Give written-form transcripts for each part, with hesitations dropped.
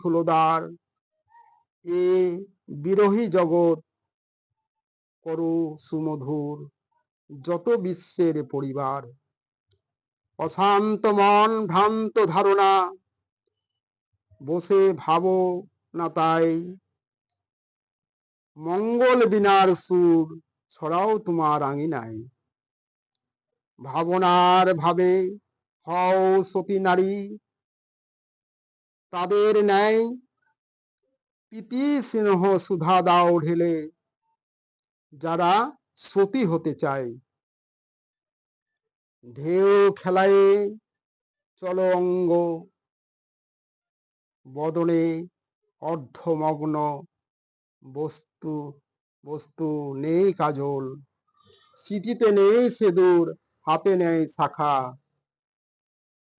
খুলদার, এ বিরহী জগৎ করো সুমধুর, যত বিশ্বের পরিবার। অশান্ত মন ভ্রান্ত ধারণা, বসে ভাবো না তাই, মঙ্গল বিনার সুর ছড়াও তোমার আঙিনায়। ভাবনার ভাবে হও সতী নারী, তাদের ন্যায় প্রীতি স্নেহ সুধা দাও ঢেলে, যারা সতী হতে চায়। ঢেউ খেলায় চলো অঙ্গ, বদনে অর্ধমগ্ন, বস্তু বস্তু নেই কাজল, স্মৃতিতে নেই সেদুর, হাতে নেই শাখা,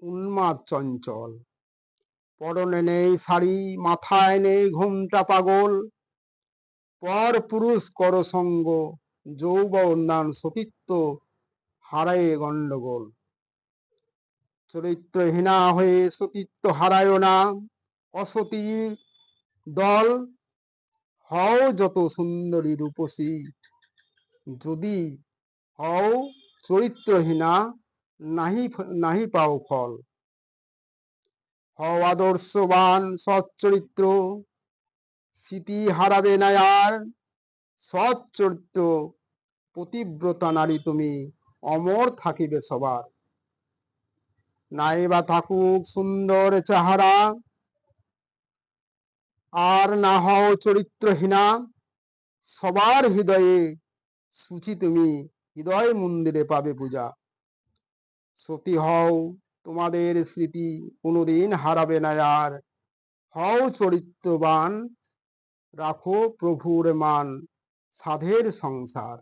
উন্মাদ চঞ্চল। পরনে নেই শাড়ি, মাথায় নেই ঘোমটা পাগল, পর পুরুষ কর সঙ্গ, যৌবন সতীত্ব হারায় গন্ডগোল। চরিত্রহীনা হয়ে সতীত্ব হারায় না, অসতী দল হও যত সুন্দরী রূপসী, যদি হও চরিত্রহীনা নাহি নাহি পাও ফল। হও আদর্শবান সচ্চরিত্র, স্মৃতি হারাবে না আর, সচ্চরিত্র পতিব্রতা নারী তুমি, অমর থাকিবে সবার। নাই বা থাকুক সুন্দর চেহারা, আর না হও চরিত্রহীনা, সবার হৃদয়ে সুচি তুমি, হৃদয় মন্দিরে পাবে পূজা। সতী হও, তোমাদের স্মৃতি কোনোদিন হারাবে না আর, হও চরিত্রবান, রাখো প্রভুর মান, সাধের সংসার।